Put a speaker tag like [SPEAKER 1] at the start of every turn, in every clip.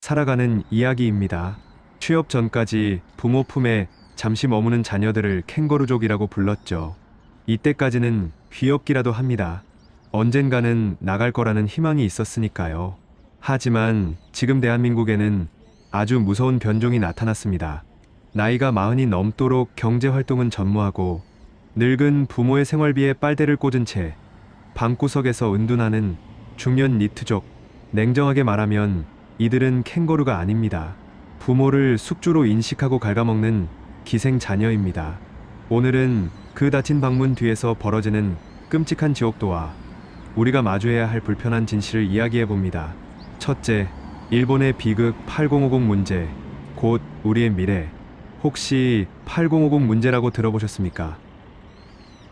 [SPEAKER 1] 살아가는 이야기입니다. 취업 전까지 부모 품에 잠시 머무는 자녀들을 캥거루족이라고 불렀죠. 이때까지는 귀엽기라도 합니다. 언젠가는 나갈 거라는 희망이 있었으니까요. 하지만 지금 대한민국에는 아주 무서운 변종이 나타났습니다. 나이가 40이 넘도록 경제활동은 전무하고 늙은 부모의 생활비에 빨대를 꽂은 채 방구석에서 은둔하는 중년 니트족. 냉정하게 말하면 이들은 캥거루가 아닙니다. 부모를 숙주로 인식하고 갉아먹는 기생 자녀입니다. 오늘은 그 닫힌 방문 뒤에서 벌어지는 끔찍한 지옥도와 우리가 마주해야 할 불편한 진실을 이야기해 봅니다. 첫째, 일본의 비극 8050 문제, 곧 우리의 미래. 혹시 8050 문제라고 들어보셨습니까?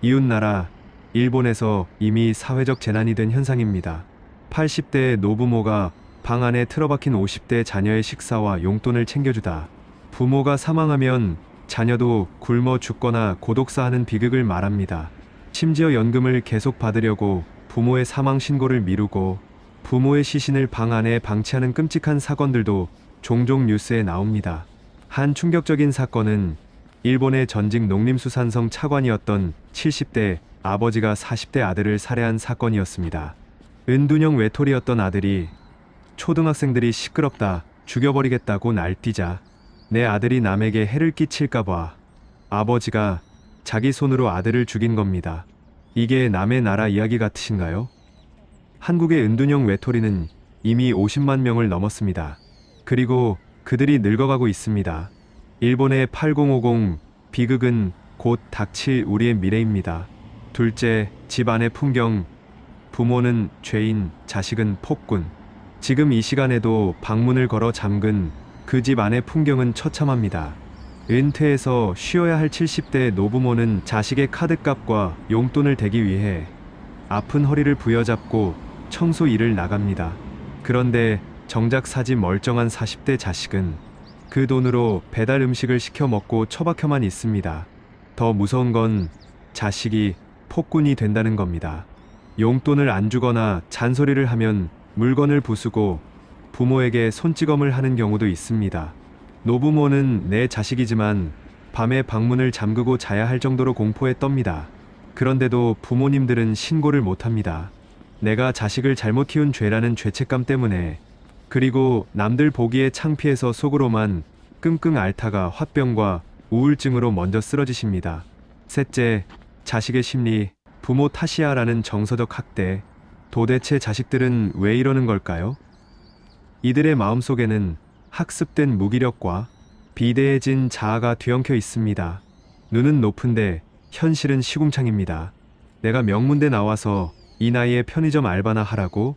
[SPEAKER 1] 이웃나라 일본에서 이미 사회적 재난이 된 현상입니다. 80대의 노부모가 방 안에 틀어박힌 50대 자녀의 식사와 용돈을 챙겨주다 부모가 사망하면 자녀도 굶어 죽거나 고독사하는 비극을 말합니다. 심지어 연금을 계속 받으려고 부모의 사망 신고를 미루고 부모의 시신을 방 안에 방치하는 끔찍한 사건들도 종종 뉴스에 나옵니다. 한 충격적인 사건은 일본의 전직 농림수산성 차관이었던 70대 아버지가 40대 아들을 살해한 사건이었습니다. 은둔형 외톨이였던 아들이 초등학생들이 시끄럽다, 죽여버리겠다고 날뛰자 내 아들이 남에게 해를 끼칠까봐 아버지가 자기 손으로 아들을 죽인 겁니다. 이게 남의 나라 이야기 같으신가요? 한국의 은둔형 외톨이는 이미 50만 명을 넘었습니다. 그리고 그들이 늙어가고 있습니다. 일본의 8050 비극은 곧 닥칠 우리의 미래입니다. 둘째, 집 안의 풍경. 부모는 죄인, 자식은 폭군. 지금 이 시간에도 방문을 걸어 잠근 그 집 안의 풍경은 처참합니다. 은퇴해서 쉬어야 할 70대 노부모는 자식의 카드값과 용돈을 대기 위해 아픈 허리를 부여잡고 청소 일을 나갑니다. 그런데 정작 사지 멀쩡한 40대 자식은 그 돈으로 배달 음식을 시켜 먹고 처박혀만 있습니다. 더 무서운 건 자식이 폭군이 된다는 겁니다. 용돈을 안 주거나 잔소리를 하면 물건을 부수고 부모에게 손찌검을 하는 경우도 있습니다. 노부모는 내 자식이지만 밤에 방문을 잠그고 자야 할 정도로 공포에 떱니다. 그런데도 부모님들은 신고를 못합니다. 내가 자식을 잘못 키운 죄라는 죄책감 때문에. 그리고 남들 보기에 창피해서 속으로만 끙끙 앓다가 화병과 우울증으로 먼저 쓰러지십니다. 셋째, 자식의 심리. 부모 탓이야라는 정서적 학대. 도대체 자식들은 왜 이러는 걸까요? 이들의 마음속에는 학습된 무기력과 비대해진 자아가 뒤엉켜 있습니다. 눈은 높은데 현실은 시궁창입니다. 내가 명문대 나와서 이 나이에 편의점 알바나 하라고?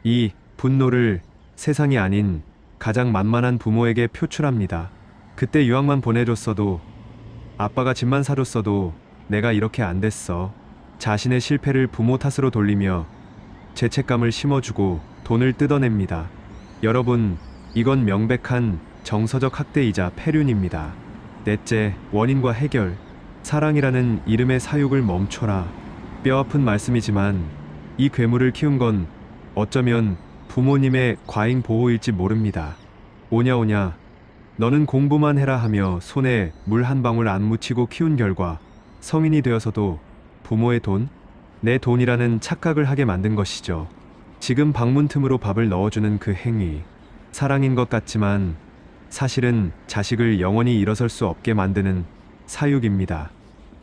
[SPEAKER 1] 이 분노를 세상이 아닌 가장 만만한 부모에게 표출합니다. 그때 유학만 보내줬어도, 아빠가 집만 사줬어도 내가 이렇게 안 됐어. 자신의 실패를 부모 탓으로 돌리며 죄책감을 심어주고 돈을 뜯어냅니다. 여러분, 이건 명백한 정서적 학대이자 폐륜입니다. 넷째, 원인과 해결. 사랑이라는 이름의 사육을 멈춰라. 뼈아픈 말씀이지만 이 괴물을 키운 건 어쩌면 부모님의 과잉 보호일지 모릅니다. 오냐오냐, 너는 공부만 해라 하며 손에 물 한 방울 안 묻히고 키운 결과 성인이 되어서도 부모의 돈? 내 돈이라는 착각을 하게 만든 것이죠. 지금 방문 틈으로 밥을 넣어주는 그 행위. 사랑인 것 같지만 사실은 자식을 영원히 일어설 수 없게 만드는 사육입니다.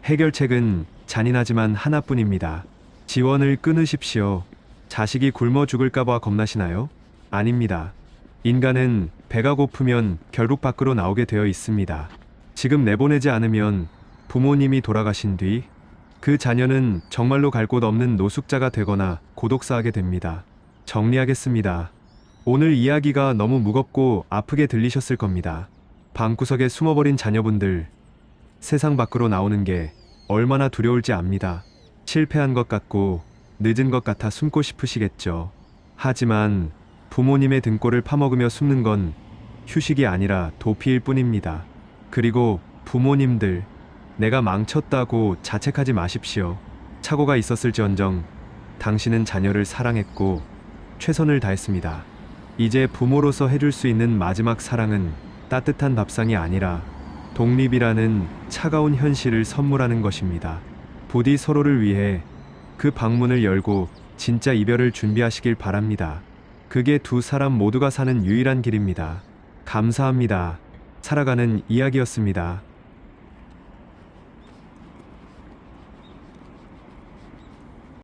[SPEAKER 1] 해결책은 잔인하지만 하나뿐입니다. 지원을 끊으십시오. 자식이 굶어 죽을까봐 겁나시나요? 아닙니다. 인간은 배가 고프면 결국 밖으로 나오게 되어 있습니다. 지금 내보내지 않으면 부모님이 돌아가신 뒤 그 자녀는 정말로 갈 곳 없는 노숙자가 되거나 고독사하게 됩니다. 정리하겠습니다. 오늘 이야기가 너무 무겁고 아프게 들리셨을 겁니다. 방구석에 숨어버린 자녀분들, 세상 밖으로 나오는 게 얼마나 두려울지 압니다. 실패한 것 같고 늦은 것 같아 숨고 싶으시겠죠. 하지만 부모님의 등골을 파먹으며 숨는 건 휴식이 아니라 도피일 뿐입니다. 그리고 부모님들, 내가 망쳤다고 자책하지 마십시오. 착오가 있었을지언정 당신은 자녀를 사랑했고 최선을 다했습니다. 이제 부모로서 해줄 수 있는 마지막 사랑은 따뜻한 밥상이 아니라 독립이라는 차가운 현실을 선물하는 것입니다. 부디 서로를 위해 그 방문을 열고 진짜 이별을 준비하시길 바랍니다. 그게 두 사람 모두가 사는 유일한 길입니다. 감사합니다. 살아가는 이야기였습니다.